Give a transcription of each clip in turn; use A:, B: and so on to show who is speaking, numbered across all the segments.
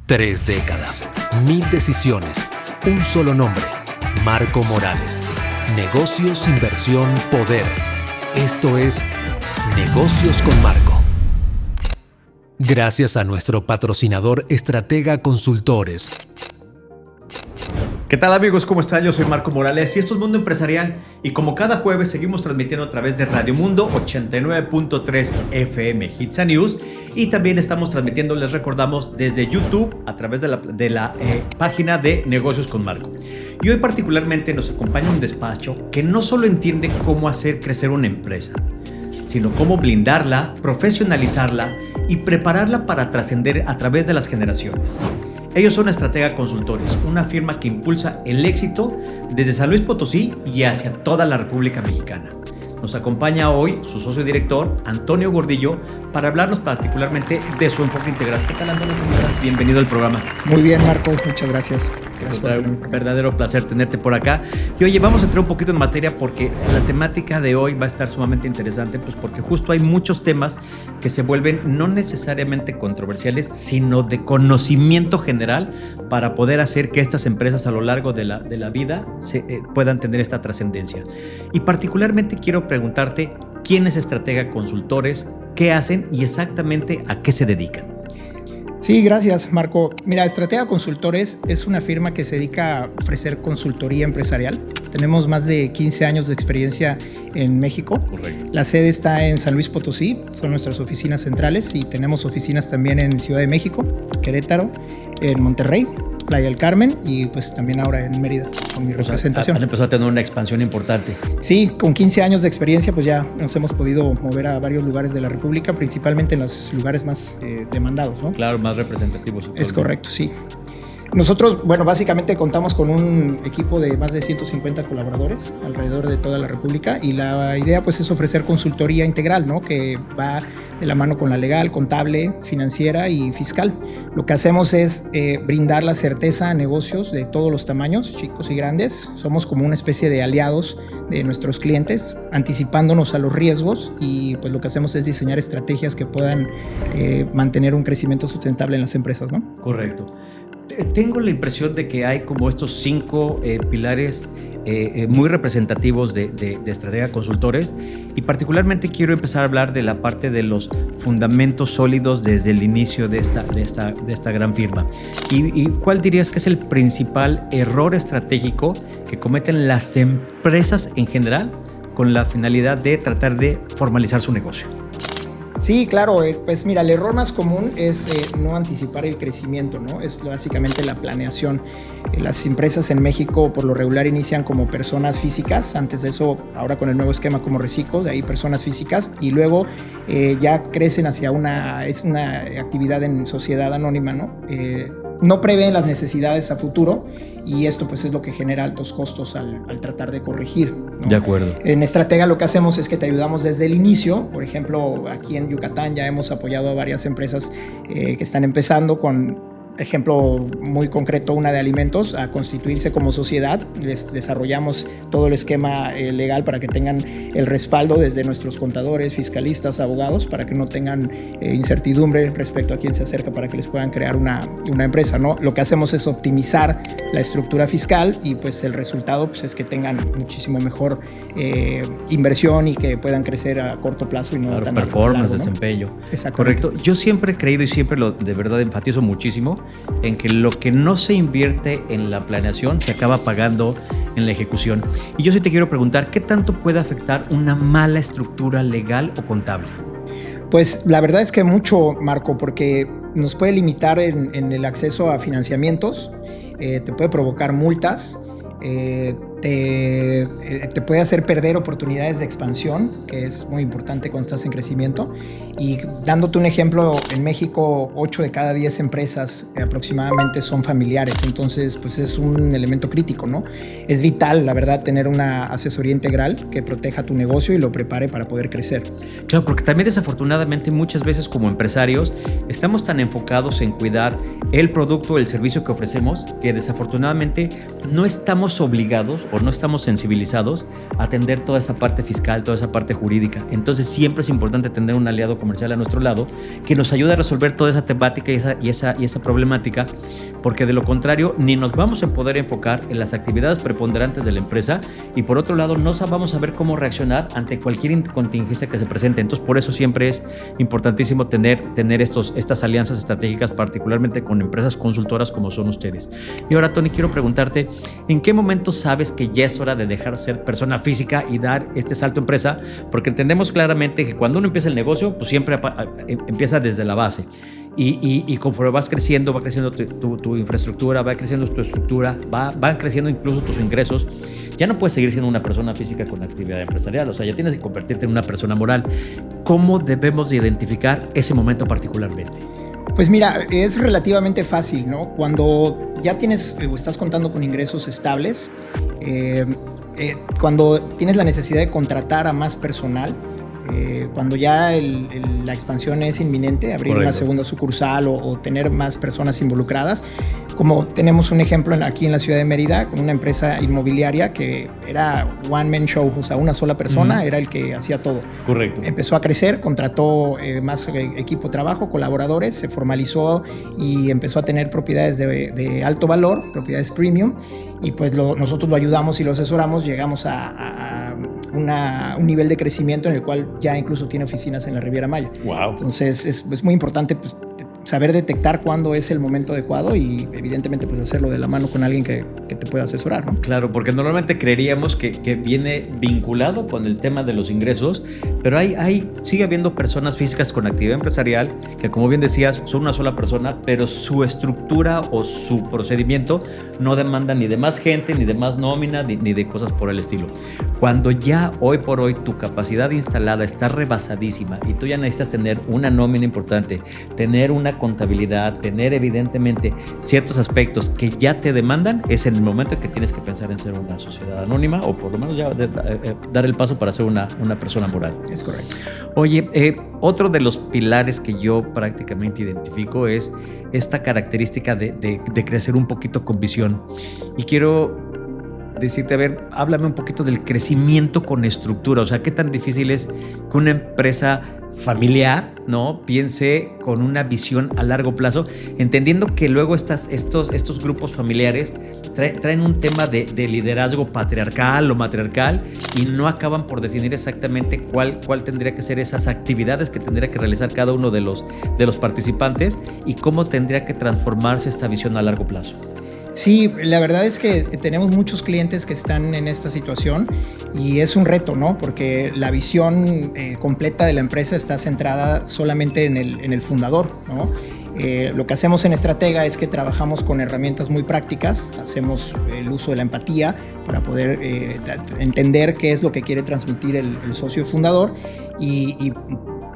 A: 3 décadas, 1000 decisiones, un solo nombre, Marco Morales. Negocios, inversión, poder. Esto es Negocios con Marco. Gracias a nuestro patrocinador Estratega Consultores.
B: ¿Qué tal, amigos? ¿Cómo están? Yo soy Marco Morales y esto es Mundo Empresarial, y como cada jueves seguimos transmitiendo a través de Radio Mundo 89.3 FM Hits and News, y también estamos transmitiendo, les recordamos, desde YouTube a través de la página de Negocios con Marco. Y hoy particularmente nos acompaña un despacho que no solo entiende cómo hacer crecer una empresa, sino cómo blindarla, profesionalizarla y prepararla para trascender a través de las generaciones. Ellos son Estratega Consultores, una firma que impulsa el éxito desde San Luis Potosí y hacia toda la República Mexicana. Nos acompaña hoy su socio director, Antonio Gordillo, para hablarnos particularmente de su enfoque integral. ¿Qué tal, Antonio? ¿Cómo estás? Bienvenido al programa.
C: Muy bien, Marco. Muchas gracias.
B: Un verdadero placer tenerte por acá. Y oye, vamos a entrar un poquito en materia porque la temática de hoy va a estar sumamente interesante, pues porque justo hay muchos temas que se vuelven no necesariamente controversiales, sino de conocimiento general para poder hacer que estas empresas a lo largo de la vida puedan tener esta trascendencia. Y particularmente quiero preguntarte, ¿quién es Estratega Consultores? ¿Qué hacen y exactamente a qué se dedican?
C: Sí, gracias, Marco. Mira, Estratega Consultores es una firma que se dedica a ofrecer consultoría empresarial. Tenemos más de 15 años de experiencia en México.
B: Correcto.
C: La sede está en San Luis Potosí, son nuestras oficinas centrales, y tenemos oficinas también en Ciudad de México, Querétaro, en Monterrey, Playa del Carmen, y pues también ahora en Mérida con mi representación.
B: Han empezado a tener una expansión importante.
C: Sí, con 15 años de experiencia pues ya nos hemos podido mover a varios lugares de la República, principalmente en los lugares más demandados, ¿no?
B: Claro, más representativos.
C: Es correcto, sí. Nosotros, bueno, básicamente contamos con un equipo de más de 150 colaboradores alrededor de toda la República, y la idea pues es ofrecer consultoría integral, ¿no? Que va de la mano con la legal, contable, financiera y fiscal. Lo que hacemos es brindar la certeza a negocios de todos los tamaños, chicos y grandes. Somos como una especie de aliados de nuestros clientes, anticipándonos a los riesgos, y pues lo que hacemos es diseñar estrategias que puedan mantener un crecimiento sustentable en las empresas, ¿no?
B: Correcto. Tengo la impresión de que hay como estos 5 pilares muy representativos de Estratega Consultores, y particularmente quiero empezar a hablar de la parte de los fundamentos sólidos desde el inicio de esta gran firma. ¿Y cuál dirías que es el principal error estratégico que cometen las empresas en general con la finalidad de tratar de formalizar su negocio?
C: Sí, claro, pues mira, el error más común es no anticipar el crecimiento, ¿no? Es básicamente la planeación. Las empresas en México por lo regular inician como personas físicas, antes de eso, ahora con el nuevo esquema como Reciclo, de ahí personas físicas, y luego ya crecen hacia una actividad en sociedad anónima, ¿no? No prevén las necesidades a futuro, y esto pues es lo que genera altos costos al tratar de corregir, ¿no?
B: De acuerdo.
C: En Estratega lo que hacemos es que te ayudamos desde el inicio. Por ejemplo, aquí en Yucatán ya hemos apoyado a varias empresas que están empezando con, ejemplo muy concreto, una de alimentos, a constituirse como sociedad. Les desarrollamos todo el esquema legal para que tengan el respaldo desde nuestros contadores, fiscalistas, abogados, para que no tengan incertidumbre respecto a quién se acerca para que les puedan crear una empresa, ¿no? Lo que hacemos es optimizar la estructura fiscal, y pues el resultado pues es que tengan muchísimo mejor inversión y que puedan crecer a corto plazo y no
B: claro,
C: tan
B: performance,
C: largo, ¿no?
B: desempeño.
C: Exactamente.
B: Correcto. Yo siempre he creído, y siempre de verdad enfatizo muchísimo, en que lo que no se invierte en la planeación se acaba pagando en la ejecución. Y yo sí te quiero preguntar, ¿qué tanto puede afectar una mala estructura legal o contable?
C: Pues la verdad es que mucho, Marco, porque nos puede limitar en el acceso a financiamientos, te puede provocar multas, te puede hacer perder oportunidades de expansión, que es muy importante cuando estás en crecimiento. Y dándote un ejemplo, en México 8 de cada 10 empresas aproximadamente son familiares, entonces pues es un elemento crítico, ¿no? Es vital, la verdad, tener una asesoría integral que proteja tu negocio y lo prepare para poder crecer.
B: Claro, porque también desafortunadamente muchas veces como empresarios estamos tan enfocados en cuidar el producto o el servicio que ofrecemos que desafortunadamente no estamos obligados o no estamos sensibilizados a atender toda esa parte fiscal, toda esa parte jurídica. Entonces siempre es importante tener un aliado comercial a nuestro lado que nos ayude a resolver toda esa temática y esa problemática, porque de lo contrario ni nos vamos a poder enfocar en las actividades preponderantes de la empresa y por otro lado no vamos a ver cómo reaccionar ante cualquier contingencia que se presente. Entonces por eso siempre es importantísimo tener estas alianzas estratégicas, particularmente con empresas consultoras como son ustedes. Y ahora, Tony, quiero preguntarte, ¿en qué momento sabes que ya es hora de dejar de ser persona física y dar este salto a empresa? Porque entendemos claramente que cuando uno empieza el negocio, pues siempre empieza desde la base. Y conforme va creciendo tu infraestructura, va creciendo tu estructura, van creciendo incluso tus ingresos. Ya no puedes seguir siendo una persona física con actividad empresarial, o sea, ya tienes que convertirte en una persona moral. ¿Cómo debemos de identificar ese momento particularmente?
C: Pues mira, es relativamente fácil, ¿no? Cuando ya estás contando con ingresos estables, cuando tienes la necesidad de contratar a más personal, cuando ya la expansión es inminente, abrir una segunda sucursal o tener más personas involucradas, como tenemos un ejemplo aquí en la ciudad de Mérida, con una empresa inmobiliaria que era one man show, o sea, una sola persona era el que hacía todo.
B: Correcto.
C: Empezó a crecer, contrató más equipo de trabajo, colaboradores, se formalizó y empezó a tener propiedades de alto valor, propiedades premium, y pues nosotros lo ayudamos y lo asesoramos, llegamos a un nivel de crecimiento en el cual ya incluso tiene oficinas en la Riviera Maya.
B: Wow.
C: Entonces es muy importante pues, saber detectar cuándo es el momento adecuado y evidentemente pues hacerlo de la mano con alguien que te pueda asesorar, ¿no?
B: Claro, porque normalmente creeríamos que viene vinculado con el tema de los ingresos, pero sigue habiendo personas físicas con actividad empresarial que, como bien decías, son una sola persona, pero su estructura o su procedimiento no demanda ni de más gente, ni de más nómina, ni de cosas por el estilo. Cuando ya hoy por hoy tu capacidad instalada está rebasadísima y tú ya necesitas tener una nómina importante, tener una contabilidad, tener evidentemente ciertos aspectos que ya te demandan, es en el momento en que tienes que pensar en ser una sociedad anónima o por lo menos ya dar el paso para ser una persona moral.
C: Es correcto.
B: Oye, otro de los pilares que yo prácticamente identifico es esta característica de crecer un poquito con visión. Y quiero decirte, a ver, háblame un poquito del crecimiento con estructura. O sea, ¿qué tan difícil es que una empresa familiar, ¿no?, piense con una visión a largo plazo, entendiendo que luego estos grupos familiares traen un tema de liderazgo patriarcal o matriarcal y no acaban por definir exactamente cuál tendría que ser esas actividades que tendría que realizar cada uno de los participantes y cómo tendría que transformarse esta visión a largo plazo?
C: Sí, la verdad es que tenemos muchos clientes que están en esta situación y es un reto, ¿no? Porque la visión completa de la empresa está centrada solamente en el fundador, ¿no? Lo que hacemos en Estratega es que trabajamos con herramientas muy prácticas, hacemos el uso de la empatía para poder entender qué es lo que quiere transmitir el socio fundador y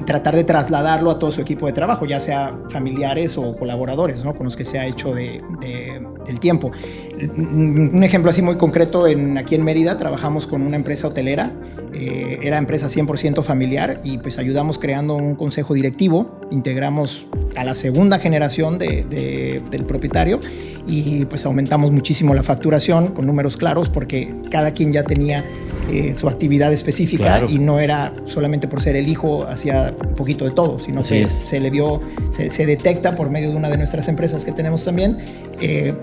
C: tratar de trasladarlo a todo su equipo de trabajo, ya sea familiares o colaboradores, ¿no?, con los que se ha hecho del tiempo. Un ejemplo así muy concreto, aquí en Mérida trabajamos con una empresa hotelera, era empresa 100% familiar y pues ayudamos creando un consejo directivo, integramos a la segunda generación del propietario y pues aumentamos muchísimo la facturación con números claros porque cada quien ya tenía su actividad específica, claro, y no era solamente por ser el hijo hacía un poquito de todo, sino así que se detecta por medio de una de nuestras empresas que tenemos también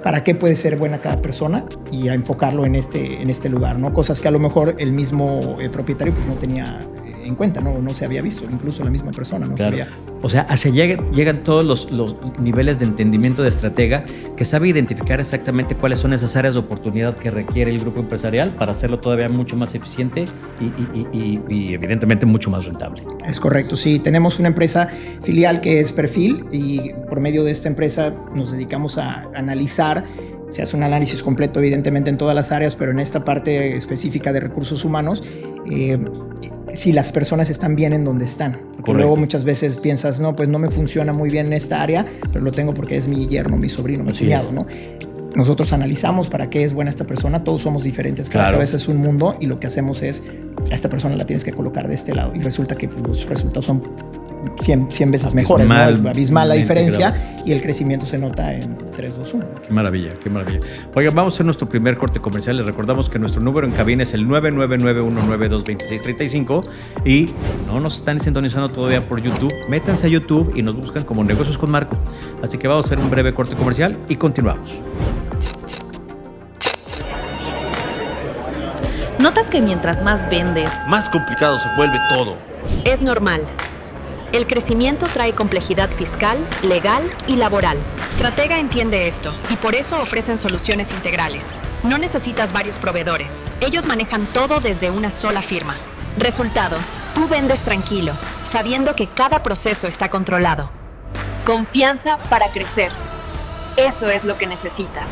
C: para qué puede ser buena cada persona y a enfocarlo en este lugar, ¿no? Cosas que a lo mejor el mismo propietario pues no tenía en cuenta, no se había visto, incluso la misma persona no sabía.
B: O sea, llegan todos los niveles de entendimiento de estratega que sabe identificar exactamente cuáles son esas áreas de oportunidad que requiere el grupo empresarial para hacerlo todavía mucho más eficiente y evidentemente mucho más rentable.
C: Es correcto, sí. Tenemos una empresa filial que es Perfil y por medio de esta empresa nos dedicamos a analizar. Se hace un análisis completo, evidentemente, en todas las áreas, pero en esta parte específica de recursos humanos, si las personas están bien en donde están. Porque luego muchas veces piensas, no, pues no me funciona muy bien en esta área, pero lo tengo porque es mi yerno, mi sobrino, mi cuñado, ¿no? Nosotros analizamos para qué es buena esta persona, todos somos diferentes, cada cabeza es un mundo y lo que hacemos es, a esta persona la tienes que colocar de este lado y resulta que los resultados son 100 veces mejores, ¿no? Abismal la diferencia y el crecimiento se nota en 3, 2, 1.
B: Qué maravilla, qué maravilla. Oigan, vamos a hacer nuestro primer corte comercial. Les recordamos que nuestro número en cabina es el 999-192-2635 y si no nos están sintonizando todavía por YouTube, métanse a YouTube y nos buscan como Negocios con Marco. Así que vamos a hacer un breve corte comercial y continuamos.
D: ¿Notas que mientras más vendes,
E: más complicado se vuelve todo?
F: Es normal. El crecimiento trae complejidad fiscal, legal y laboral. Stratega entiende esto y por eso ofrecen soluciones integrales. No necesitas varios proveedores. Ellos manejan todo desde una sola firma. Resultado, tú vendes tranquilo, sabiendo que cada proceso está controlado.
G: Confianza para crecer. Eso es lo que necesitas.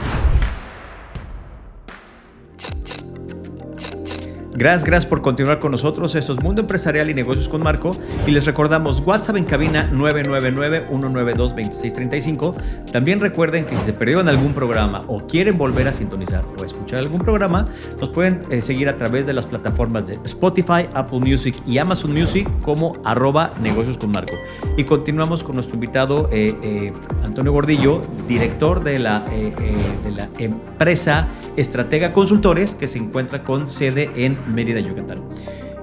B: Gracias por continuar con nosotros. Esto es Mundo Empresarial y Negocios con Marco. Y les recordamos, WhatsApp en cabina 999-192-2635. También recuerden que si se perdieron algún programa o quieren volver a sintonizar o escuchar algún programa, nos pueden seguir a través de las plataformas de Spotify, Apple Music y Amazon Music como @Negocios con Marco. Y continuamos con nuestro invitado Antonio Gordillo, director de la empresa Stratega Consultores, que se encuentra con sede en Mérida, Yucatán.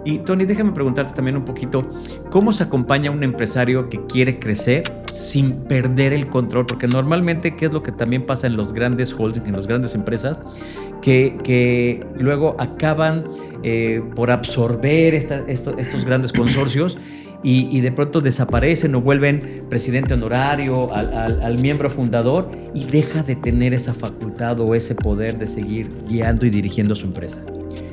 B: Y Tony, déjame preguntarte también un poquito, ¿cómo se acompaña a un empresario que quiere crecer sin perder el control? Porque normalmente, ¿qué es lo que también pasa en los grandes holdings, en las grandes empresas? Que luego acaban por absorber estos grandes consorcios y de pronto desaparecen o vuelven presidente honorario al miembro fundador y deja de tener esa facultad o ese poder de seguir guiando y dirigiendo su empresa.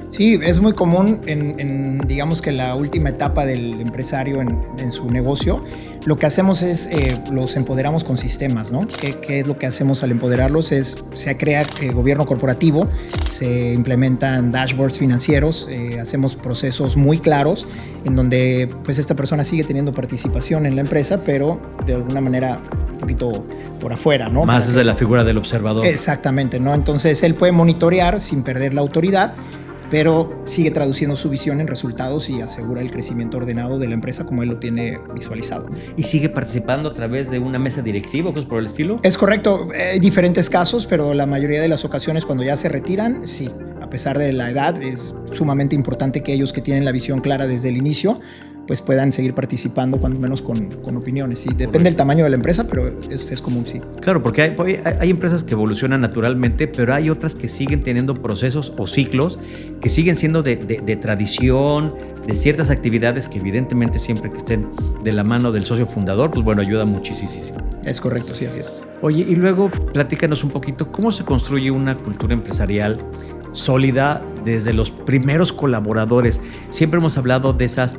C: Sí, es muy común en digamos que la última etapa del empresario en su negocio. Lo que hacemos es los empoderamos con sistemas, ¿no? ¿Qué es lo que hacemos al empoderarlos? Se crea gobierno corporativo, se implementan dashboards financieros, hacemos procesos muy claros en donde pues esta persona sigue teniendo participación en la empresa, pero de alguna manera un poquito por afuera, ¿no?
B: Más desde la figura del observador.
C: Exactamente, ¿no? Entonces él puede monitorear sin perder la autoridad, pero sigue traduciendo su visión en resultados y asegura el crecimiento ordenado de la empresa como él lo tiene visualizado.
B: ¿Y sigue participando a través de una mesa directiva o cosas por el estilo?
C: Es correcto, hay diferentes casos, pero la mayoría de las ocasiones cuando ya se retiran, sí. A pesar de la edad, es sumamente importante que ellos que tienen la visión clara desde el inicio pues puedan seguir participando, cuando menos con opiniones. Sí, depende del tamaño de la empresa, pero es común, sí.
B: Claro, porque hay empresas que evolucionan naturalmente, pero hay otras que siguen teniendo procesos o ciclos que siguen siendo de tradición, de ciertas actividades que evidentemente siempre que estén de la mano del socio fundador, pues bueno, ayuda muchísimo.
C: Es correcto, sí, así es.
B: Oye, y luego platícanos un poquito, ¿cómo se construye una cultura empresarial sólida desde los primeros colaboradores? Siempre hemos hablado de esas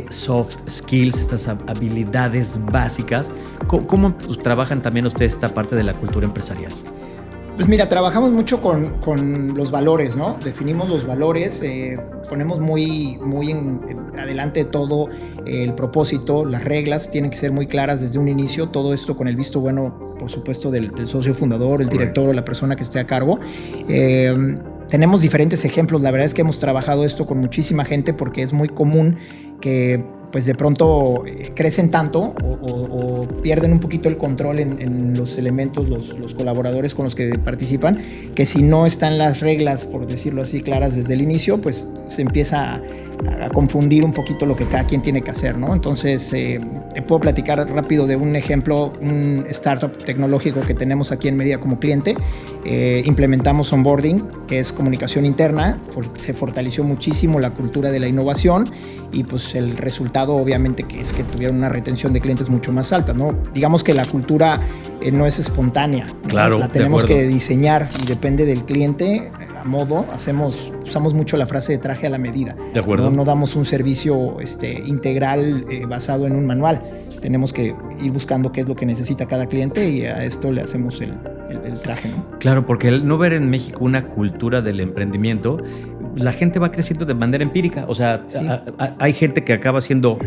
B: soft skills, estas habilidades básicas. ¿Cómo pues, trabajan también ustedes esta parte de la cultura empresarial?
C: Pues mira, trabajamos mucho con los valores, ¿no? Definimos los valores, ponemos muy adelante todo el propósito, las reglas tienen que ser muy claras desde un inicio, todo esto con el visto bueno, por supuesto, del socio fundador, el director o la persona que esté a cargo. Tenemos diferentes ejemplos, la verdad es que hemos trabajado esto con muchísima gente porque es muy común que pues de pronto crecen tanto o pierden un poquito el control en los elementos, los colaboradores con los que participan, que si no están las reglas, por decirlo así, claras desde el inicio, pues se empieza a confundir un poquito lo que cada quien tiene que hacer, ¿no? Entonces, te puedo platicar rápido de un ejemplo, un startup tecnológico que tenemos aquí en Mérida como cliente. Implementamos onboarding, que es comunicación interna, se fortaleció muchísimo la cultura de la innovación y pues el resultado obviamente que es que tuvieron una retención de clientes mucho más alta, ¿no? Digamos que la cultura no es espontánea, ¿no?
B: Claro,
C: la tenemos que diseñar y depende del cliente. A modo, usamos mucho la frase de traje a la medida.
B: De acuerdo.
C: No damos un servicio integral basado en un manual. Tenemos que ir buscando qué es lo que necesita cada cliente y a esto le hacemos el traje, ¿no?
B: Claro, porque el no ver en México una cultura del emprendimiento la gente va creciendo de manera empírica. O sea, sí. Hay gente que acaba siendo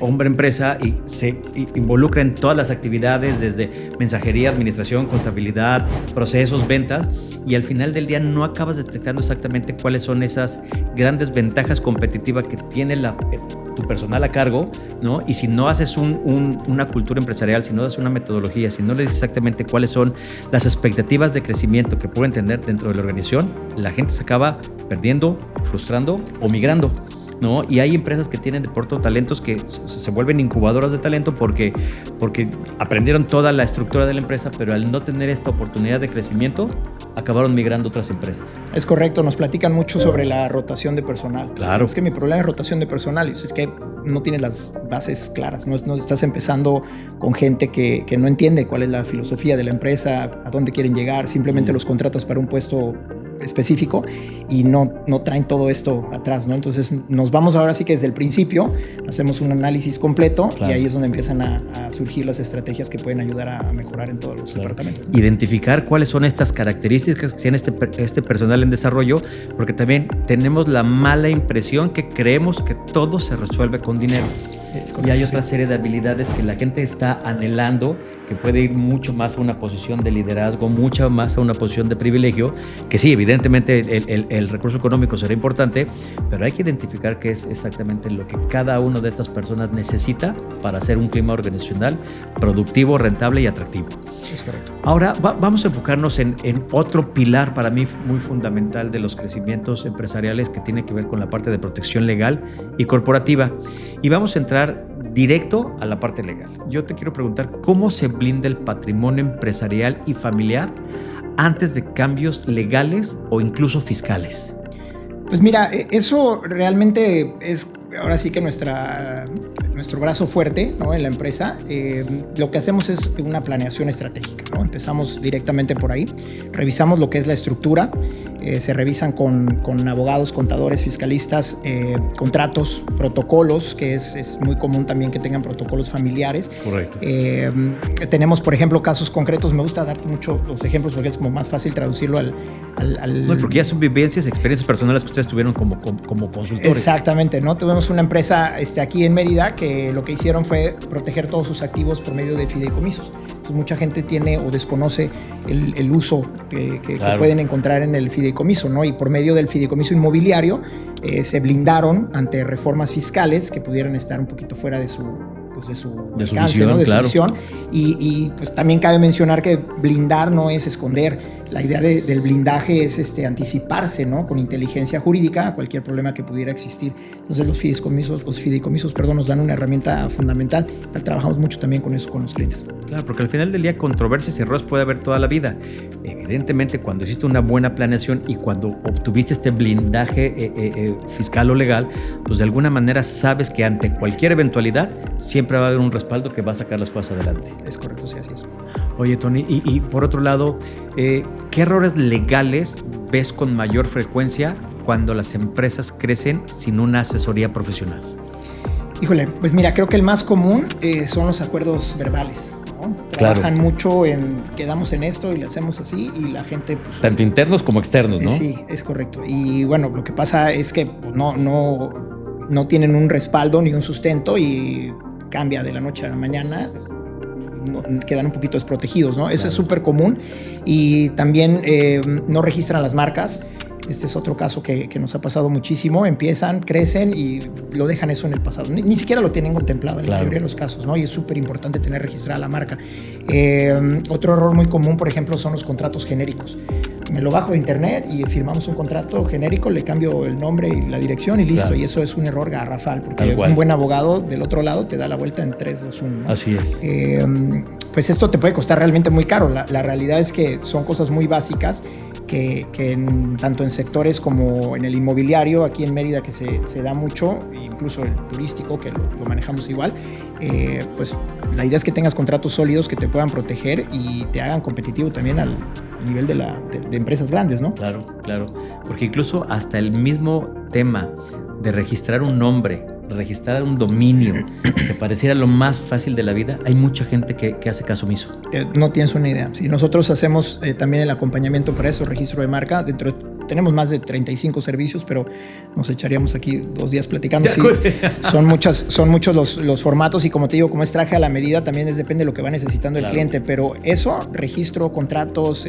B: hombre empresa y se involucra en todas las actividades, desde mensajería, administración, contabilidad, procesos, ventas, y al final del día no acabas detectando exactamente cuáles son esas grandes ventajas competitivas que tiene tu personal a cargo, ¿no? Y si no haces una cultura empresarial, si no haces una metodología, si no le dices exactamente cuáles son las expectativas de crecimiento que pueden tener dentro de la organización, la gente se acaba perdiendo, frustrando o migrando, ¿no? Y hay empresas que tienen de pronto talentos que se vuelven incubadoras de talento porque aprendieron toda la estructura de la empresa, pero al no tener esta oportunidad de crecimiento, acabaron migrando a otras empresas.
C: Es correcto, nos platican mucho sobre la rotación de personal.
B: Claro.
C: Es que mi problema es rotación de personal, es que no tienes las bases claras, no estás empezando con gente que no entiende cuál es la filosofía de la empresa, a dónde quieren llegar, simplemente los contratas para un puesto específico y no traen todo esto atrás, ¿no? Entonces nos vamos ahora sí que desde el principio, hacemos un análisis completo, claro, y ahí es donde empiezan a surgir las estrategias que pueden ayudar a mejorar en todos los departamentos.
B: Identificar cuáles son estas características que tiene este personal en desarrollo, porque también tenemos la mala impresión que creemos que todo se resuelve con dinero. Y hay otra serie de habilidades que la gente está anhelando, que puede ir mucho más a una posición de liderazgo, mucho más a una posición de privilegio, que sí, evidentemente el recurso económico será importante, pero hay que identificar qué es exactamente lo que cada una de estas personas necesita para hacer un clima organizacional productivo, rentable y atractivo.
C: Es correcto.
B: Ahora vamos a enfocarnos en otro pilar para mí muy fundamental de los crecimientos empresariales, que tiene que ver con la parte de protección legal y corporativa. Y vamos a entrar directo a la parte legal. Yo te quiero preguntar, ¿cómo se blinda el patrimonio empresarial y familiar antes de cambios legales o incluso fiscales?
C: Pues mira, eso realmente es ahora sí que nuestro brazo fuerte, ¿no? En la empresa. Lo que hacemos es una planeación estratégica, ¿no? Empezamos directamente por ahí, revisamos lo que es la estructura, se revisan con abogados, contadores, fiscalistas, contratos, protocolos, que es muy común también que tengan protocolos familiares.
B: Correcto.
C: Tenemos, por ejemplo, casos concretos. Me gusta darte mucho los ejemplos porque es como más fácil traducirlo al...
B: No, porque ya son vivencias, experiencias personales que ustedes tuvieron como consultores.
C: Exactamente, ¿no? Tuvimos una empresa aquí en Mérida que lo que hicieron fue proteger todos sus activos por medio de fideicomisos. Entonces, mucha gente tiene o desconoce el uso que pueden encontrar en el fideicomiso, ¿no? Y por medio del fideicomiso inmobiliario se blindaron ante reformas fiscales que pudieran estar un poquito fuera de su alcance,
B: visión,
C: ¿no? De
B: claro.
C: su visión. Y pues también cabe mencionar que blindar no es esconder. La idea del blindaje es anticiparse, ¿no? Con inteligencia jurídica a cualquier problema que pudiera existir. Entonces los fideicomisos, nos dan una herramienta fundamental. Trabajamos mucho también con eso con los clientes.
B: Claro, porque al final del día controversias y errores puede haber toda la vida. Evidentemente, cuando hiciste una buena planeación y cuando obtuviste este blindaje fiscal o legal, pues de alguna manera sabes que ante cualquier eventualidad siempre va a haber un respaldo que va a sacar las cosas adelante.
C: Es correcto, sí, así es.
B: Oye, Tony, y por otro lado, ¿qué errores legales ves con mayor frecuencia cuando las empresas crecen sin una asesoría profesional?
C: Híjole, pues mira, creo que el más común son los acuerdos verbales, ¿no? Trabajan mucho en quedamos en esto y le hacemos así y la gente... Pues,
B: tanto internos como externos, ¿no?
C: Sí, es correcto. Y bueno, lo que pasa es que pues, no tienen un respaldo ni un sustento y cambia de la noche a la mañana. Quedan un poquito desprotegidos, ¿no? Eso es súper común. Y también no registran las marcas. Este es otro caso que nos ha pasado muchísimo. Empiezan, crecen y lo dejan eso en el pasado. Ni siquiera lo tienen contemplado en la mayoría de los casos, ¿no? Y es súper importante tener registrada la marca. Otro error muy común, por ejemplo, son los contratos genéricos. Me lo bajo de internet y firmamos un contrato genérico, le cambio el nombre y la dirección y listo. Claro. Y eso es un error garrafal, porque un buen abogado del otro lado te da la vuelta en 3, 2, 1, ¿no?
B: Así es.
C: Pues esto te puede costar realmente muy caro. La realidad es que son cosas muy básicas que tanto en sectores como en el inmobiliario, aquí en Mérida que se da mucho, incluso el turístico que lo manejamos igual, pues la idea es que tengas contratos sólidos que te puedan proteger y te hagan competitivo también al nivel de empresas grandes, ¿no?
B: Claro, porque incluso hasta el mismo tema de registrar un nombre, registrar un dominio, que pareciera lo más fácil de la vida, hay mucha gente que hace caso omiso.
C: No tienes una idea. Sí, nosotros hacemos también el acompañamiento para eso, registro de marca. Dentro de tenemos más de 35 servicios, pero nos echaríamos aquí 2 días platicando. Sí, son muchos los formatos y como te digo, como es traje a la medida, también depende de lo que va necesitando el cliente, pero eso, registro, contratos,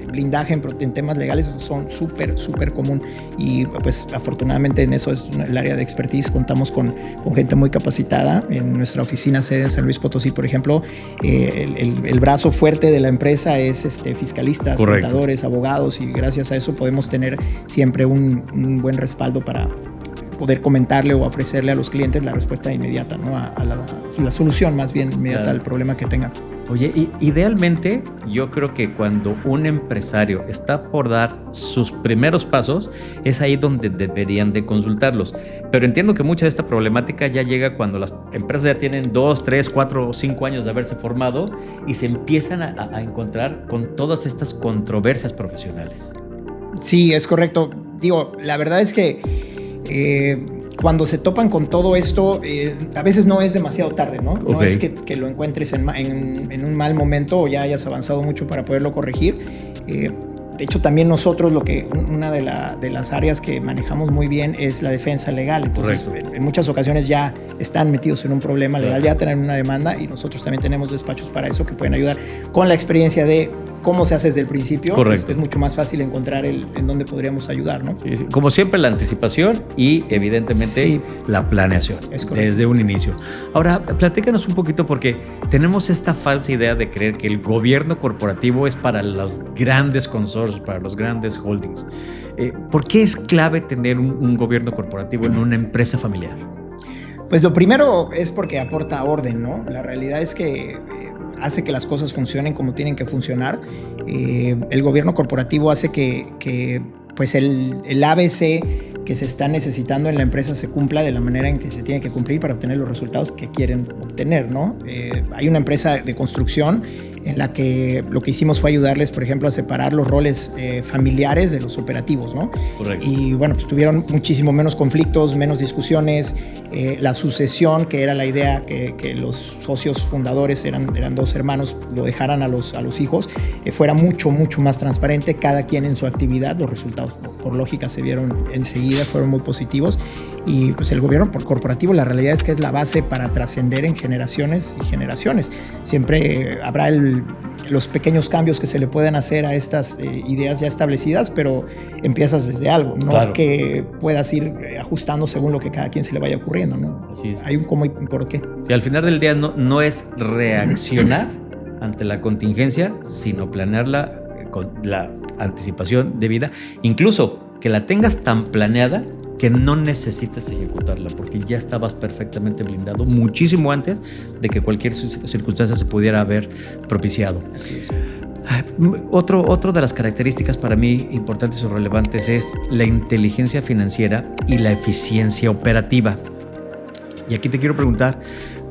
C: blindaje en temas legales son súper común y pues afortunadamente en eso es el área de expertise. Contamos con gente muy capacitada. En nuestra oficina sede en San Luis Potosí, por ejemplo, el brazo fuerte de la empresa es fiscalistas, contadores, abogados, y gracias a eso podemos tener siempre un buen respaldo para poder comentarle o ofrecerle a los clientes la respuesta inmediata, ¿no? a la solución más bien inmediata al problema que tengan.
B: Oye, idealmente yo creo que cuando un empresario está por dar sus primeros pasos, es ahí donde deberían de consultarlos. Pero entiendo que mucha de esta problemática ya llega cuando las empresas ya tienen 2, 3, 4 o 5 años de haberse formado y se empiezan a encontrar con todas estas controversias profesionales.
C: Sí, es correcto. Digo, la verdad es que cuando se topan con todo esto, a veces no es demasiado tarde, ¿no? No es que lo encuentres en un mal momento o ya hayas avanzado mucho para poderlo corregir. De hecho, también nosotros una de las áreas que manejamos muy bien es la defensa legal. Entonces, en muchas ocasiones ya están metidos en un problema legal, ya tienen una demanda y nosotros también tenemos despachos para eso que pueden ayudar con la experiencia de cómo se hace desde el principio. Es mucho más fácil encontrar en dónde podríamos ayudar, ¿no?
B: Sí. Como siempre, la anticipación y evidentemente la planeación desde un inicio. Ahora, platícanos un poquito porque tenemos esta falsa idea de creer que el gobierno corporativo es para los grandes consorcios, para los grandes holdings. ¿Por qué es clave tener un gobierno corporativo en una empresa familiar?
C: Pues lo primero es porque aporta orden, ¿no? La realidad es que hace que las cosas funcionen como tienen que funcionar. El gobierno corporativo hace que pues el ABC que se está necesitando en la empresa se cumpla de la manera en que se tiene que cumplir para obtener los resultados que quieren obtener, ¿no? Hay una empresa de construcción en la que lo que hicimos fue ayudarles, por ejemplo, a separar los roles familiares de los operativos, ¿no? Y bueno, pues tuvieron muchísimo menos conflictos, menos discusiones. La sucesión, que era la idea que los socios fundadores eran 2 hermanos, lo dejaran a los hijos, fuera mucho más transparente, cada quien en su actividad. Los resultados, por lógica, se vieron enseguida, fueron muy positivos. Y pues el gobierno corporativo, la realidad es que es la base para trascender en generaciones y generaciones. Siempre habrá los pequeños cambios que se le pueden hacer a estas ideas ya establecidas, pero empiezas desde algo, no que puedas ir ajustando según lo que cada quien se le vaya ocurriendo, ¿no?
B: Así es.
C: Hay un cómo y por qué.
B: Y al final del día no es reaccionar ante la contingencia, sino planearla con la anticipación debida, incluso que la tengas tan planeada que no necesites ejecutarla, porque ya estabas perfectamente blindado muchísimo antes de que cualquier circunstancia se pudiera haber propiciado.
C: Así es.
B: Otro de las características para mí importantes o relevantes es la inteligencia financiera y la eficiencia operativa. Y aquí te quiero preguntar,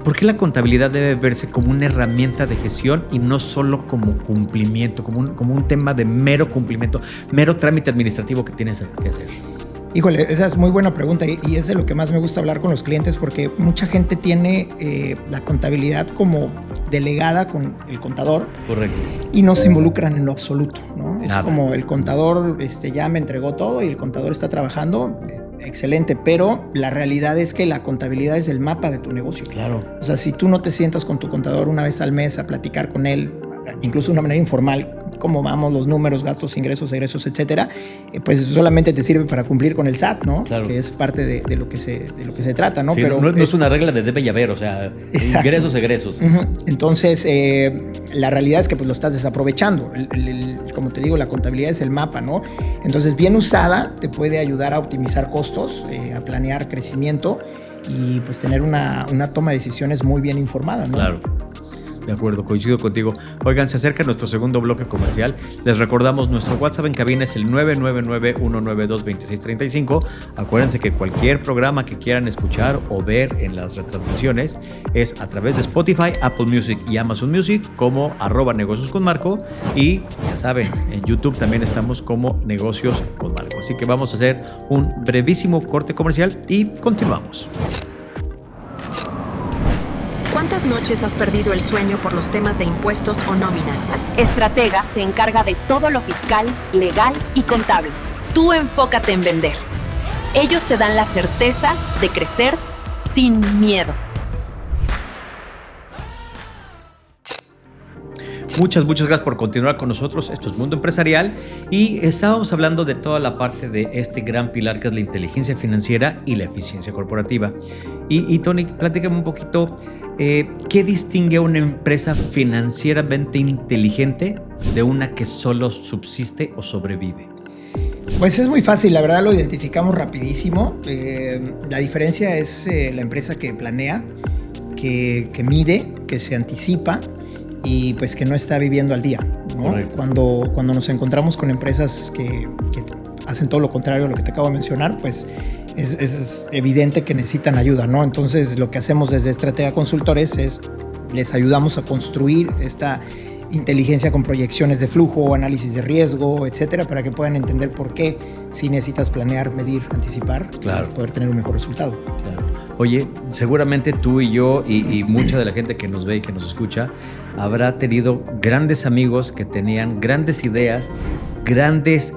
B: ¿por qué la contabilidad debe verse como una herramienta de gestión y no solo como cumplimiento, como un tema de mero cumplimiento, mero trámite administrativo que tienes que hacer?
C: Híjole, esa es muy buena pregunta y es de lo que más me gusta hablar con los clientes, porque mucha gente tiene la contabilidad como delegada con el contador.
B: Correcto.
C: Y no se involucran en lo absoluto, ¿no? Es
B: Nada.
C: como el contador ya me entregó todo y el contador está trabajando, excelente, pero la realidad es que la contabilidad es el mapa de tu negocio.
B: Claro.
C: O sea, si tú no te sientas con tu contador una vez al mes a platicar con él, incluso de una manera informal, cómo vamos los números, gastos, ingresos, egresos, etcétera, pues solamente te sirve para cumplir con el SAT, ¿no?
B: Claro.
C: Que es parte de lo que se trata, ¿no?
B: Sí,
C: pero
B: no es una regla de debe y haber, o sea,
C: exacto.
B: ingresos, egresos.
C: Uh-huh. Entonces, la realidad es que pues lo estás desaprovechando. Como te digo, la contabilidad es el mapa, ¿no? Entonces, bien usada, te puede ayudar a optimizar costos, a planear crecimiento y pues tener una toma de decisiones muy bien informada, ¿no?
B: Claro. De acuerdo, coincido contigo. Oigan, se acerca nuestro segundo bloque comercial. Les recordamos, nuestro WhatsApp en cabina es el 999-192-2635. Acuérdense que cualquier programa que quieran escuchar o ver en las retransmisiones es a través de Spotify, Apple Music y Amazon Music como @negocios con Marco. Y ya saben, en YouTube también estamos como Negocios con Marco. Así que vamos a hacer un brevísimo corte comercial y continuamos.
F: ¿Cuántas noches has perdido el sueño por los temas de impuestos o nóminas?
G: Estratega se encarga de todo lo fiscal, legal y contable. Tú enfócate en vender. Ellos te dan la certeza de crecer sin miedo.
B: Muchas gracias por continuar con nosotros. Esto es Mundo Empresarial y estábamos hablando de toda la parte de este gran pilar que es la inteligencia financiera y la eficiencia corporativa. Y Tony, platícame un poquito, ¿qué distingue a una empresa financieramente inteligente de una que solo subsiste o sobrevive?
C: Pues es muy fácil, la verdad lo identificamos rapidísimo. La diferencia es la empresa que planea, que mide, que se anticipa y pues que no está viviendo al día, ¿no? Cuando nos encontramos con empresas que hacen todo lo contrario a lo que te acabo de mencionar, pues es evidente que necesitan ayuda, ¿no? Entonces lo que hacemos desde Estratega Consultores es les ayudamos a construir esta inteligencia con proyecciones de flujo, análisis de riesgo, etcétera, para que puedan entender por qué si necesitas planear, medir, anticipar, para poder tener un mejor resultado.
B: Claro. Oye, seguramente tú y yo y mucha de la gente que nos ve y que nos escucha habrá tenido grandes amigos que tenían grandes ideas, grandes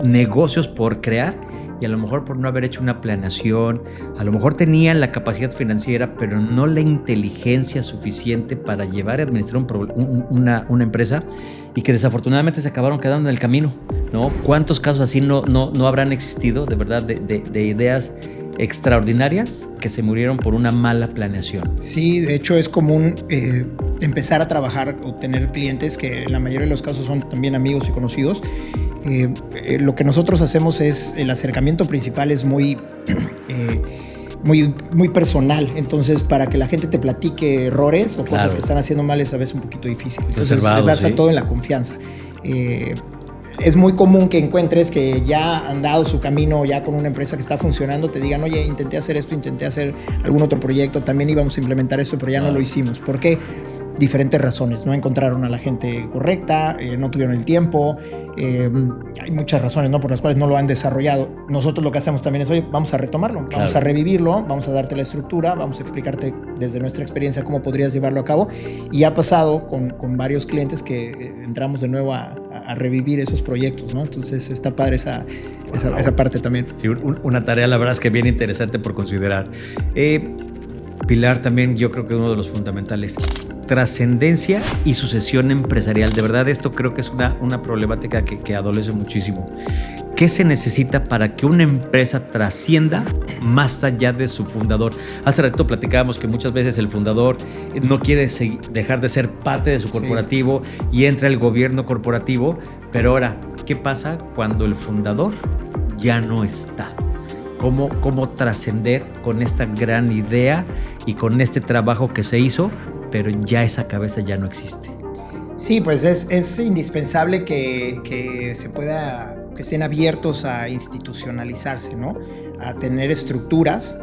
B: negocios por crear y a lo mejor por no haber hecho una planeación, a lo mejor tenían la capacidad financiera, pero no la inteligencia suficiente para llevar y administrar una empresa y que desafortunadamente se acabaron quedando en el camino, ¿no? ¿Cuántos casos así no habrán existido, de verdad, de ideas extraordinarias que se murieron por una mala planeación?
C: Sí, de hecho es común empezar a trabajar o tener clientes que en la mayoría de los casos son también amigos y conocidos. Lo que nosotros hacemos es, el acercamiento principal es muy personal, entonces para que la gente te platique errores o cosas que están haciendo mal es a veces un poquito difícil. Entonces se basa todo en la confianza. Es muy común que encuentres que ya han dado su camino ya con una empresa que está funcionando, te digan, oye, intenté hacer esto, intenté hacer algún otro proyecto, también íbamos a implementar esto, pero ya no lo hicimos. ¿Por qué? Diferentes razones, no encontraron a la gente correcta, no tuvieron el tiempo, hay muchas razones, ¿no?, por las cuales no lo han desarrollado. Nosotros lo que hacemos también es, oye, vamos a retomarlo, vamos a revivirlo, vamos a darte la estructura, vamos a explicarte desde nuestra experiencia cómo podrías llevarlo a cabo. Y ha pasado con varios clientes que entramos de nuevo a revivir esos proyectos, ¿no? Entonces está padre esa parte también.
B: Sí, una tarea la verdad es que bien interesante por considerar. Pilar, también yo creo que uno de los fundamentales, trascendencia y sucesión empresarial. De verdad, esto creo que es una problemática que adolece muchísimo. ¿Qué se necesita para que una empresa trascienda más allá de su fundador? Hace rato platicábamos que muchas veces el fundador no quiere dejar de ser parte de su corporativo y entra el gobierno corporativo, pero ahora, ¿qué pasa cuando el fundador ya no está? ¿Cómo trascender con esta gran idea y con este trabajo que se hizo, pero ya esa cabeza ya no existe?
C: Sí, pues es indispensable que se pueda, que estén abiertos a institucionalizarse, ¿no? A tener estructuras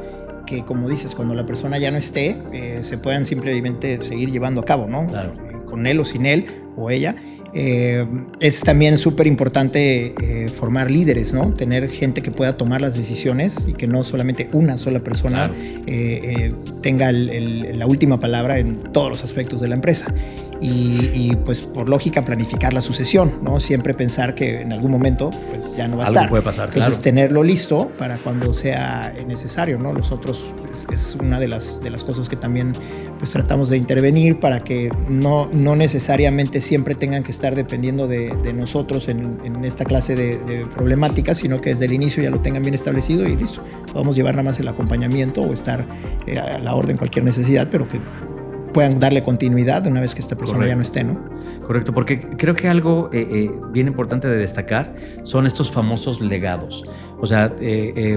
C: que, como dices, cuando la persona ya no esté, se puedan simplemente seguir llevando a cabo, ¿no?
B: Claro.
C: Con él o sin él o ella. Es también súper importante formar líderes, ¿no? Tener gente que pueda tomar las decisiones y que no solamente una sola persona tenga la última palabra en todos los aspectos de la empresa. Y pues por lógica planificar la sucesión, ¿no? Siempre pensar que en algún momento pues ya no va a estar.
B: Algo puede pasar,
C: entonces tenerlo listo para cuando sea necesario, ¿no? Nosotros es una de las cosas que también pues tratamos de intervenir para que no necesariamente siempre tengan que estar dependiendo de nosotros en esta clase de problemáticas, sino que desde el inicio ya lo tengan bien establecido y listo. Podemos llevar nada más el acompañamiento o estar a la orden cualquier necesidad, pero que puedan darle continuidad una vez que esta persona ya no esté, ¿no?
B: Correcto, porque creo que algo bien importante de destacar son estos famosos legados. O sea,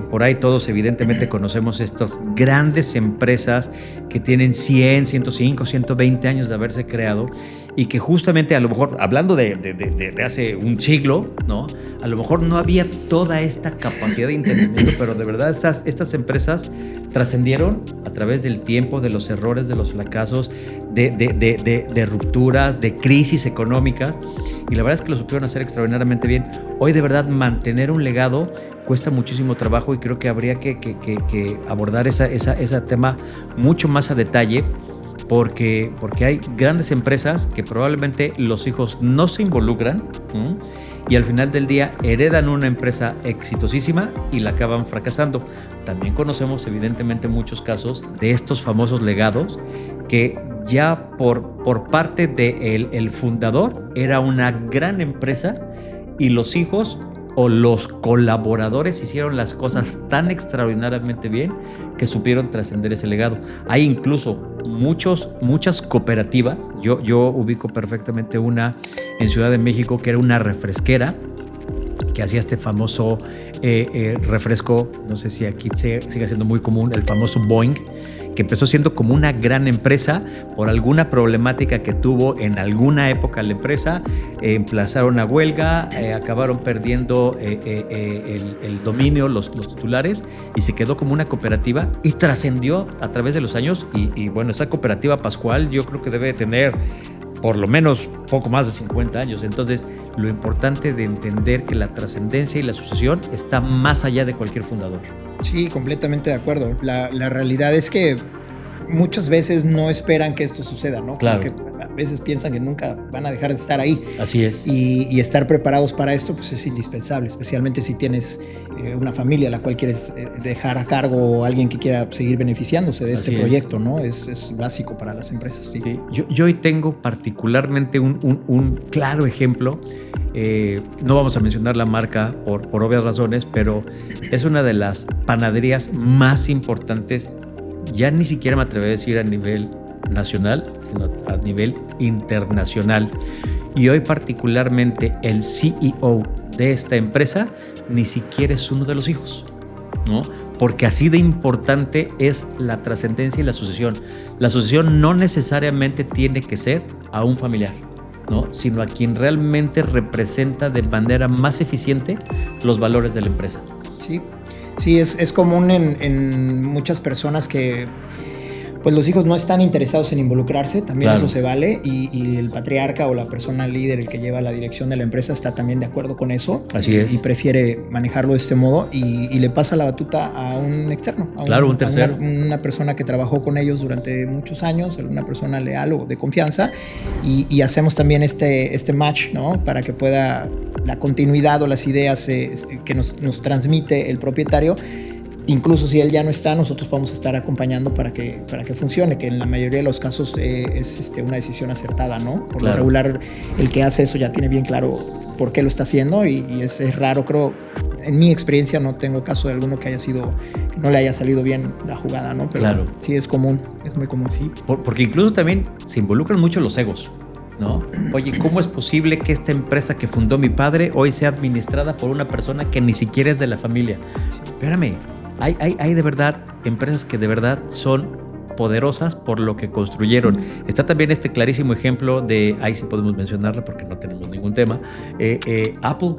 B: por ahí todos evidentemente conocemos estas grandes empresas que tienen 100, 105, 120 años de haberse creado y que justamente a lo mejor, hablando de hace un siglo, ¿no? A lo mejor no había toda esta capacidad de entendimiento, pero de verdad estas empresas trascendieron a través del tiempo, de los errores, de los fracasos, de rupturas, de crisis económicas, y la verdad es que lo supieron hacer extraordinariamente bien. Hoy de verdad mantener un legado cuesta muchísimo trabajo y creo que habría que abordar ese tema mucho más a detalle, porque hay grandes empresas que probablemente los hijos no se involucran, ¿m? Y al final del día heredan una empresa exitosísima y la acaban fracasando. También conocemos evidentemente muchos casos de estos famosos legados que ya por parte del fundador era una gran empresa y los hijos o los colaboradores hicieron las cosas tan extraordinariamente bien que supieron trascender ese legado. Hay incluso muchas cooperativas. Yo ubico perfectamente una en Ciudad de México que era una refresquera que hacía este famoso refresco, no sé si aquí sigue siendo muy común, el famoso Boing, que empezó siendo como una gran empresa por alguna problemática que tuvo en alguna época la empresa, emplazaron a huelga, acabaron perdiendo el dominio, los titulares, y se quedó como una cooperativa y trascendió a través de los años y bueno, esa cooperativa Pascual yo creo que debe tener por lo menos poco más de 50 años. Entonces, lo importante de entender que la trascendencia y la sucesión está más allá de cualquier fundador.
C: Sí, completamente de acuerdo. La realidad es que muchas veces no esperan que esto suceda, ¿no?
B: Claro.
C: Porque a veces piensan que nunca van a dejar de estar ahí.
B: Así es.
C: Y estar preparados para esto pues es indispensable, especialmente si tienes una familia a la cual quieres dejar a cargo o alguien que quiera seguir beneficiándose de este proyecto, ¿no? Es básico para las empresas. Sí.
B: Sí. Yo hoy tengo particularmente un claro ejemplo. No vamos a mencionar la marca por obvias razones, pero es una de las panaderías más importantes, ya ni siquiera me atrevo a decir a nivel nacional, sino a nivel internacional. Y hoy particularmente el CEO de esta empresa ni siquiera es uno de los hijos, ¿no? Porque así de importante es la trascendencia y la sucesión. La sucesión no necesariamente tiene que ser a un familiar, ¿no? Sino a quien realmente representa de manera más eficiente los valores de la empresa.
C: Sí, es común en muchas personas que pues los hijos no están interesados en involucrarse, también claro. Eso se vale, y el patriarca o la persona líder, el que lleva la dirección de la empresa, está también de acuerdo con eso.
B: Así es.
C: Y prefiere manejarlo de este modo y le pasa la batuta a un externo,
B: un tercero.
C: A una persona que trabajó con ellos durante muchos años, alguna persona leal o de confianza, y hacemos también este match, ¿no? Para que pueda la continuidad o las ideas que nos transmite el propietario. Incluso si él ya no está, nosotros vamos a estar acompañando para que funcione, que en la mayoría de los casos es una decisión acertada, ¿no? Por lo regular, el que hace eso ya tiene bien claro por qué lo está haciendo y es raro, creo, en mi experiencia no tengo caso de alguno que no le haya salido bien la jugada, ¿no? Pero claro. Sí es común, es muy común.
B: Sí, porque incluso también se involucran mucho los egos, ¿no? Oye, ¿cómo es posible que esta empresa que fundó mi padre hoy sea administrada por una persona que ni siquiera es de la familia? Espérame. Hay de verdad empresas que de verdad son poderosas por lo que construyeron. Está también este clarísimo ejemplo de, ahí sí podemos mencionarla porque no tenemos ningún tema, Apple.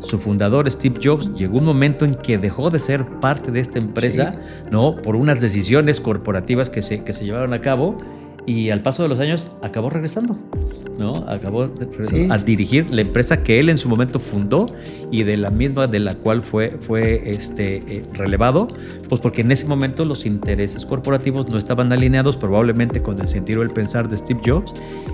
B: Su fundador Steve Jobs llegó un momento en que dejó de ser parte de esta empresa, sí. ¿No? Por unas decisiones corporativas que se llevaron a cabo, y al paso de los años acabó regresando, ¿no? Acabó a dirigir la empresa que él en su momento fundó y de la misma de la cual fue relevado, pues porque en ese momento los intereses corporativos no estaban alineados probablemente con el sentir o el pensar de Steve Jobs,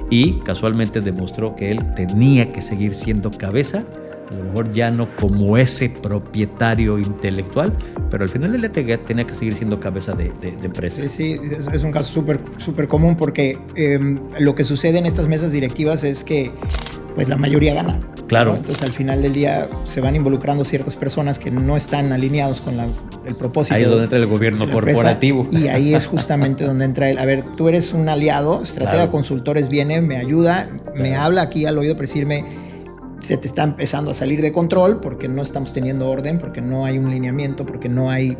B: y casualmente demostró que él tenía que seguir siendo cabeza, a lo mejor ya no como ese propietario intelectual, pero al final él tenía que seguir siendo cabeza de empresa.
C: Sí, es un caso súper común porque lo que sucede en estas mesas directivas es que pues la mayoría gana.
B: Claro.
C: ¿No? Entonces al final del día se van involucrando ciertas personas que no están alineados con el propósito.
B: Ahí es donde entra el gobierno corporativo.
C: Y ahí es justamente donde entra a ver, tú eres un aliado, Estratega claro. Consultores viene, me ayuda, claro. Me habla aquí al oído para decirme se te está empezando a salir de control porque no estamos teniendo orden, porque no hay un lineamiento, porque no hay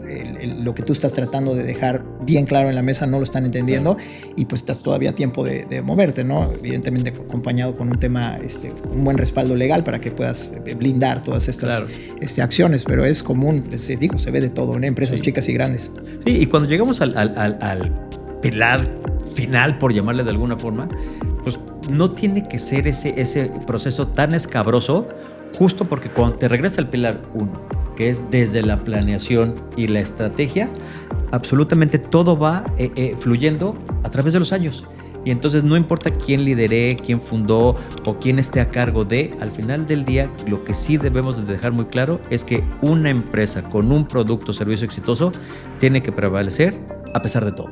C: lo que tú estás tratando de dejar bien claro en la mesa, no lo están entendiendo, y pues estás todavía a tiempo de moverte, ¿no? Evidentemente acompañado con un tema, un buen respaldo legal para que puedas blindar todas estas claro. Acciones, pero es común, se ve de todo, en empresas sí. Chicas y grandes.
B: Sí, y cuando llegamos al pilar final, por llamarle de alguna forma, pues no tiene que ser ese proceso tan escabroso, justo porque cuando te regresa al pilar 1, que es desde la planeación y la estrategia, absolutamente todo va fluyendo a través de los años. Y entonces no importa quién lidere, quién fundó o quién esté a cargo de, al final del día lo que sí debemos de dejar muy claro es que una empresa con un producto o servicio exitoso tiene que prevalecer a pesar de todo.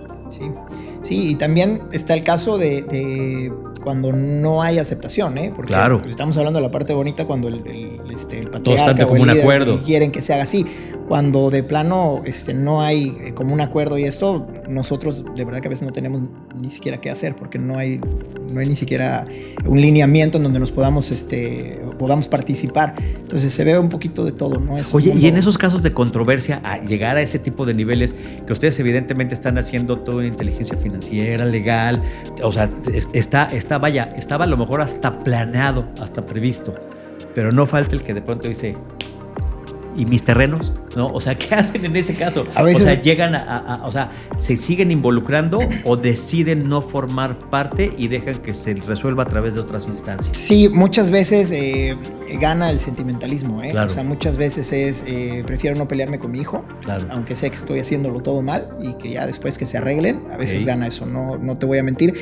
C: Sí, y también está el caso de cuando no hay aceptación, ¿eh? Porque
B: claro,
C: estamos hablando de la parte bonita cuando el patriarca
B: todos están de
C: o el
B: común
C: líder
B: acuerdo
C: quieren que se haga así. Cuando de plano no hay común acuerdo y esto, nosotros de verdad que a veces no tenemos ni siquiera qué hacer porque no hay ni siquiera un lineamiento en donde nos podamos participar. Entonces se ve un poquito de todo, ¿no?
B: Oye, y en esos casos de controversia, a llegar a ese tipo de niveles que ustedes evidentemente están haciendo todo en inteligencia financiera, legal, o sea, estaba a lo mejor hasta planeado, hasta previsto, pero no falta el que de pronto dice, ¿y mis terrenos? ¿No? O sea, ¿qué hacen en ese caso?
C: A veces,
B: o sea, llegan o sea, ¿se siguen involucrando o deciden no formar parte y dejan que se resuelva a través de otras instancias?
C: Sí, muchas veces gana el sentimentalismo, ¿eh?
B: Claro.
C: O sea, muchas veces prefiero no pelearme con mi hijo,
B: claro,
C: aunque sé que estoy haciéndolo todo mal y que ya después que se arreglen, a veces gana eso, no te voy a mentir.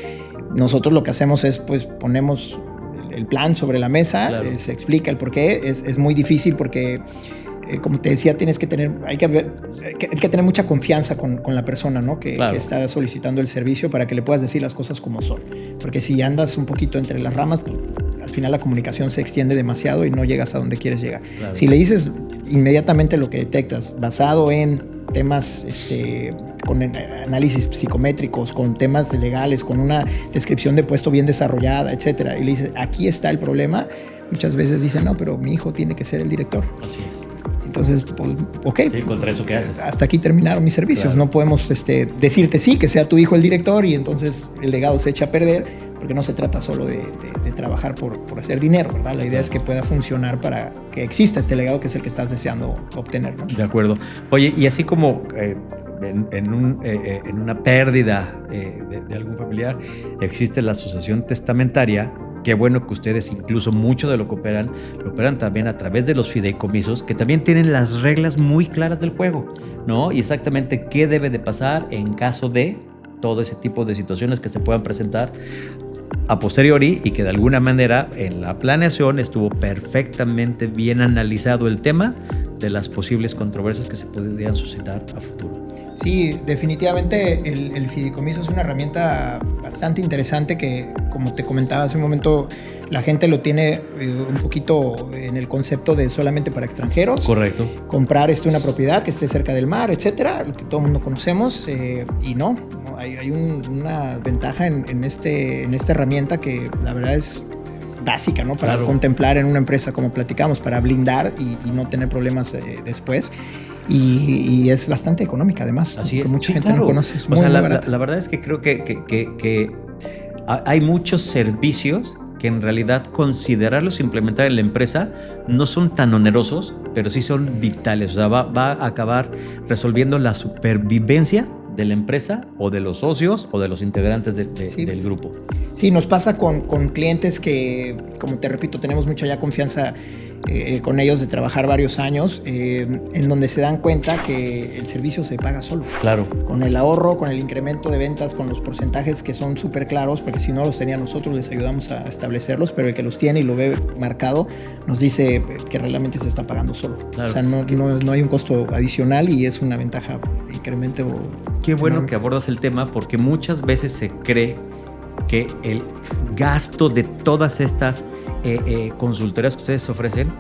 C: Nosotros lo que hacemos es, pues, ponemos el plan sobre la mesa, claro, se explica el porqué, es muy difícil porque... como te decía, hay que tener mucha confianza con la persona, ¿no?
B: Claro,
C: que está solicitando el servicio para que le puedas decir las cosas como son. Porque si andas un poquito entre las ramas, pues, al final la comunicación se extiende demasiado y no llegas a donde quieres llegar. Claro. Si le dices inmediatamente lo que detectas, basado en temas con análisis psicométricos, con temas legales, con una descripción de puesto bien desarrollada, etcétera, y le dices, aquí está el problema, muchas veces dicen, no, pero mi hijo tiene que ser el director.
B: Así es.
C: Entonces, pues, ok.
B: Sí, contra eso, ¿qué haces?
C: Hasta aquí terminaron mis servicios.
B: Claro.
C: No podemos decirte sí, que sea tu hijo el director y entonces el legado se echa a perder, porque no se trata solo de trabajar por hacer dinero, ¿verdad? La idea es que pueda funcionar para que exista este legado que es el que estás deseando obtener, ¿no?
B: De acuerdo. Oye, y así como en una pérdida de algún familiar, existe la asociación testamentaria. Qué bueno que ustedes, incluso mucho de lo que operan, lo operan también a través de los fideicomisos, que también tienen las reglas muy claras del juego, ¿no? Y exactamente qué debe de pasar en caso de todo ese tipo de situaciones que se puedan presentar a posteriori y que de alguna manera en la planeación estuvo perfectamente bien analizado el tema de las posibles controversias que se podrían suscitar a futuro.
C: Sí, definitivamente el fideicomiso es una herramienta bastante interesante que, como te comentaba hace un momento, la gente lo tiene un poquito en el concepto de solamente para extranjeros.
B: Correcto.
C: Comprar una propiedad que esté cerca del mar, etcétera, lo que todo el mundo conocemos, y no hay una ventaja en esta herramienta que la verdad es básica, ¿no? Para
B: claro,
C: contemplar en una empresa, como platicamos, para blindar y no tener problemas después. Y es bastante económica, además.
B: Así es.
C: Mucha
B: sí,
C: gente
B: claro,
C: no conoce. Es
B: muy
C: barata.
B: La verdad es que creo que hay muchos servicios que en realidad considerarlos implementar en la empresa no son tan onerosos, pero sí son vitales. O sea, va a acabar resolviendo la supervivencia de la empresa o de los socios o de los integrantes del grupo.
C: Sí, nos pasa con clientes que, como te repito, tenemos mucha ya confianza con ellos de trabajar varios años, en donde se dan cuenta que el servicio se paga solo.
B: Claro.
C: Con el ahorro, con el incremento de ventas, con los porcentajes que son súper claros, porque si no los tenía nosotros les ayudamos a establecerlos, pero el que los tiene y lo ve marcado nos dice que realmente se está pagando solo.
B: Claro.
C: O sea, no hay un costo adicional y es una ventaja incremento.
B: Qué bueno que abordas el tema, porque muchas veces se cree que el gasto de todas estas consultorías que ustedes ofrecen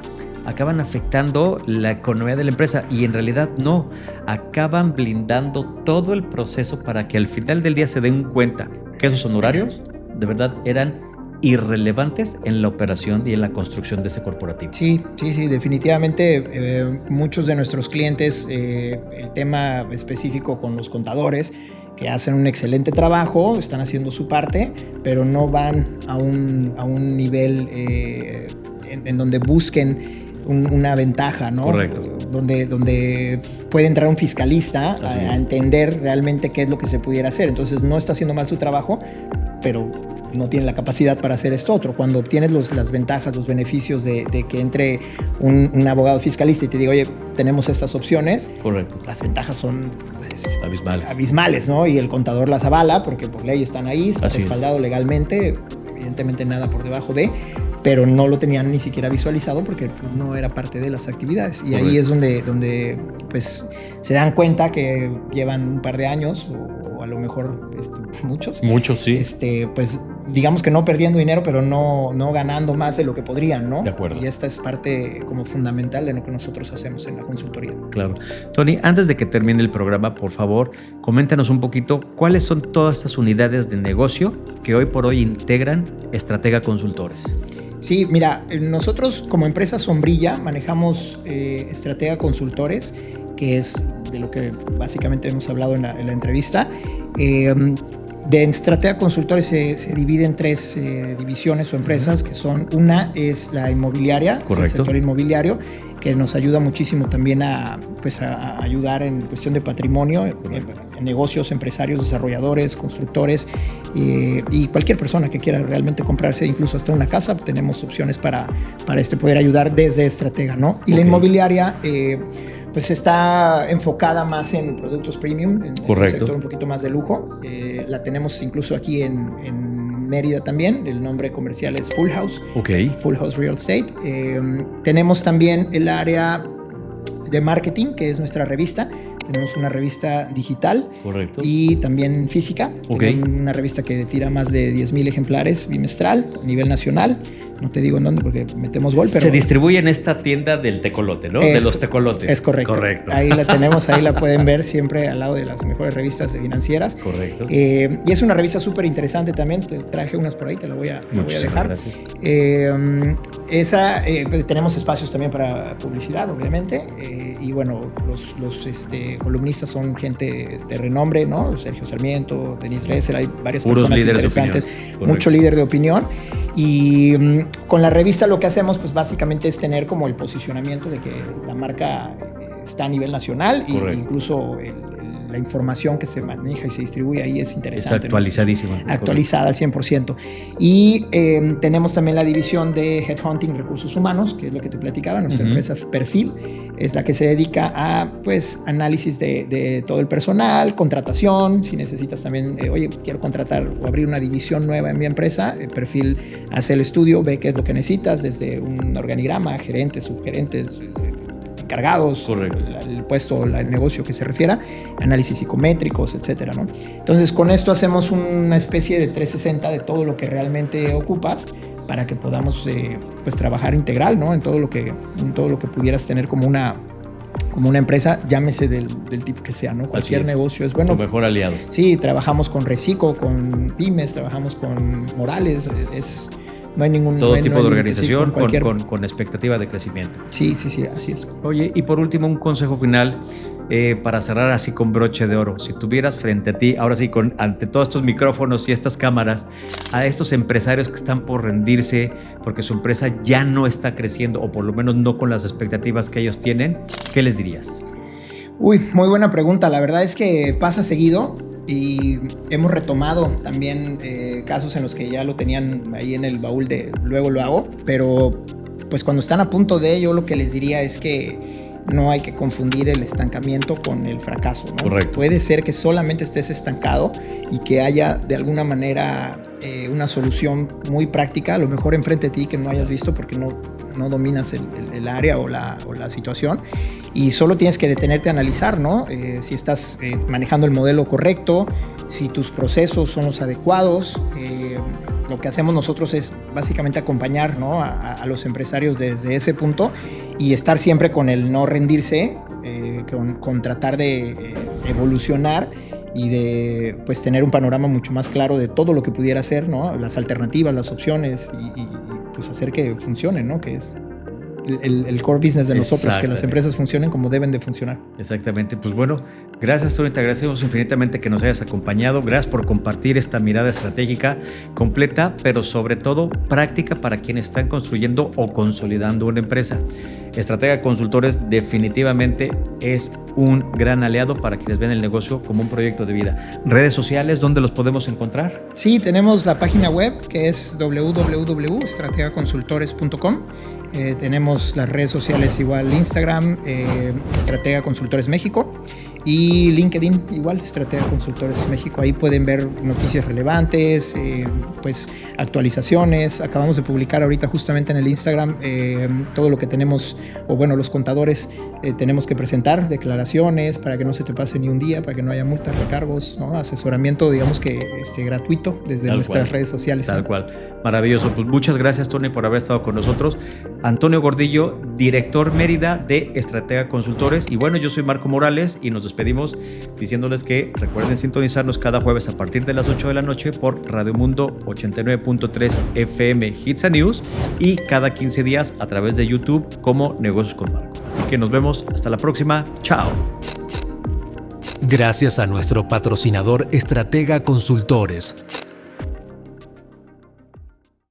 B: acaban afectando la economía de la empresa, y en realidad no, acaban blindando todo el proceso para que al final del día se den cuenta que esos honorarios de verdad eran irrelevantes en la operación y en la construcción de ese corporativo.
C: Sí, definitivamente muchos de nuestros clientes, el tema específico con los contadores, que hacen un excelente trabajo, están haciendo su parte, pero no van a un nivel en donde busquen una ventaja, ¿no?
B: Correcto.
C: Donde puede entrar un fiscalista a entender realmente qué es lo que se pudiera hacer. Entonces no está haciendo mal su trabajo, pero no tienen la capacidad para hacer esto otro. Cuando tienes las ventajas, los beneficios de que entre un abogado fiscalista y te diga, oye, tenemos estas opciones.
B: Correcto.
C: Las ventajas son
B: abismales,
C: ¿no? Y el contador las avala porque por ley están ahí, está
B: Así
C: respaldado legalmente, evidentemente nada por debajo de, pero no lo tenían ni siquiera visualizado porque no era parte de las actividades. Y
B: Correcto.
C: ahí es donde pues se dan cuenta que llevan un par de años o a lo mejor muchos.
B: Muchos, sí.
C: Pues digamos que no perdiendo dinero, pero no ganando más de lo que podrían, ¿no?
B: De acuerdo.
C: Y esta es parte como fundamental de lo que nosotros hacemos en la consultoría.
B: Claro. Tony, antes de que termine el programa, por favor, coméntanos un poquito cuáles son todas estas unidades de negocio que hoy por hoy integran Estratega Consultores.
C: Sí, mira, nosotros como empresa sombrilla manejamos Estratega Consultores, que es de lo que básicamente hemos hablado en la entrevista. De Estratega Consultores se divide en 3 divisiones o empresas, que son, una es la inmobiliaria,
B: Correcto.
C: el sector inmobiliario, que nos ayuda muchísimo también a ayudar en cuestión de patrimonio, en negocios, empresarios, desarrolladores, constructores y cualquier persona que quiera realmente comprarse incluso hasta una casa. Tenemos opciones para poder ayudar desde Estratega, ¿no? Y la inmobiliaria pues está enfocada más en productos premium, en el sector un poquito más de lujo. La tenemos incluso aquí en Mérida también. El nombre comercial es Full House. Full House Real Estate. Tenemos también el área de marketing, que es nuestra revista. Tenemos una revista digital.
B: Correcto.
C: Y también física. Tenemos una revista que tira más de 10,000 ejemplares bimestral a nivel nacional. No te digo en dónde porque metemos gol, pero...
B: Se distribuye en esta tienda del tecolote, ¿no? De los tecolotes.
C: Es correcto.
B: Correcto.
C: Ahí la tenemos, ahí la pueden ver siempre al lado de las mejores revistas financieras.
B: Correcto.
C: Y es una revista súper interesante también. Te traje unas por ahí, te la voy a dejar.
B: Gracias.
C: Tenemos espacios también para publicidad, obviamente. Y bueno, los columnistas son gente de renombre, ¿no? Sergio Sarmiento, Denise Dresser, hay varias personas interesantes. Mucho líder de opinión. Y con la revista lo que hacemos pues básicamente es tener como el posicionamiento de que la marca está a nivel nacional. Y incluso la información que se maneja y se distribuye ahí es interesante.
B: Es actualizadísima.
C: Actualizada al 100%. Y tenemos también la división de Headhunting Recursos Humanos, que es lo que te platicaba. Nuestra empresa Perfil es la que se dedica a pues análisis de todo el personal, contratación. Si necesitas también, oye, quiero contratar o abrir una división nueva en mi empresa, Perfil hace el estudio, ve qué es lo que necesitas, desde un organigrama, gerentes, subgerentes, encargados, el puesto, el negocio que se refiera, análisis psicométricos, etcétera, ¿no? Entonces, con esto hacemos una especie de 360 de todo lo que realmente ocupas para que podamos pues trabajar integral, ¿no? En todo lo que pudieras tener como una empresa, llámese del tipo que sea, ¿no? Cualquier negocio es bueno.
B: Tu mejor aliado.
C: Sí, trabajamos con Recico, con Pymes, trabajamos con Morales, no hay ningún...
B: Todo tipo de organización
C: sí,
B: con expectativa de crecimiento.
C: Sí, así es.
B: Oye, y por último, un consejo final para cerrar así con broche de oro. Si tuvieras frente a ti, ahora sí, ante todos estos micrófonos y estas cámaras, a estos empresarios que están por rendirse porque su empresa ya no está creciendo, o por lo menos no con las expectativas que ellos tienen, ¿qué les dirías?
C: Uy, muy buena pregunta. La verdad es que pasa seguido. Y hemos retomado también casos en los que ya lo tenían ahí en el baúl de luego lo hago, pero pues cuando están a punto de ello, lo que les diría es que no hay que confundir el estancamiento con el fracaso, ¿no?
B: Correcto.
C: Puede ser que solamente estés estancado y que haya de alguna manera una solución muy práctica, a lo mejor enfrente de ti que no hayas visto porque no dominas el área o la situación, y solo tienes que detenerte a analizar, ¿no? Si estás manejando el modelo correcto, si tus procesos son los adecuados. Lo que hacemos nosotros es básicamente acompañar, ¿no? a los empresarios desde ese punto y estar siempre con el no rendirse, con tratar de evolucionar y de pues tener un panorama mucho más claro de todo lo que pudiera hacer, ¿no? Las alternativas, las opciones y pues hacer que funcione, ¿no? Que es el core business de nosotros, que las empresas funcionen como deben de funcionar.
B: Exactamente. Pues bueno, Gracias, Tony, te agradecemos infinitamente que nos hayas acompañado. Gracias por compartir esta mirada estratégica completa, pero sobre todo práctica para quienes están construyendo o consolidando una empresa. Estratega Consultores definitivamente es un gran aliado para quienes ven el negocio como un proyecto de vida. ¿Redes sociales dónde los podemos encontrar?
C: Sí, tenemos la página web que es www.estrategaconsultores.com. Tenemos las redes sociales igual, Instagram, Estratega Consultores México, y LinkedIn igual, Estratega Consultores México. Ahí pueden ver noticias relevantes, pues actualizaciones. Acabamos de publicar ahorita justamente en el Instagram todo lo que tenemos, o bueno, los contadores tenemos que presentar, declaraciones para que no se te pase ni un día, para que no haya multas, recargos, ¿no? Asesoramiento, digamos que gratuito desde nuestras redes sociales.
B: Tal cual. Maravilloso. Pues muchas gracias, Tony, por haber estado con nosotros. Antonio Gordillo, director Mérida de Estratega Consultores. Y bueno, yo soy Marco Morales y nos despedimos diciéndoles que recuerden sintonizarnos cada jueves a partir de las 8 de la noche por Radio Mundo 89.3 FM Hits and News y cada 15 días a través de YouTube como Negocios con Marco. Así que nos vemos hasta la próxima. Chao.
A: Gracias a nuestro patrocinador Estratega Consultores.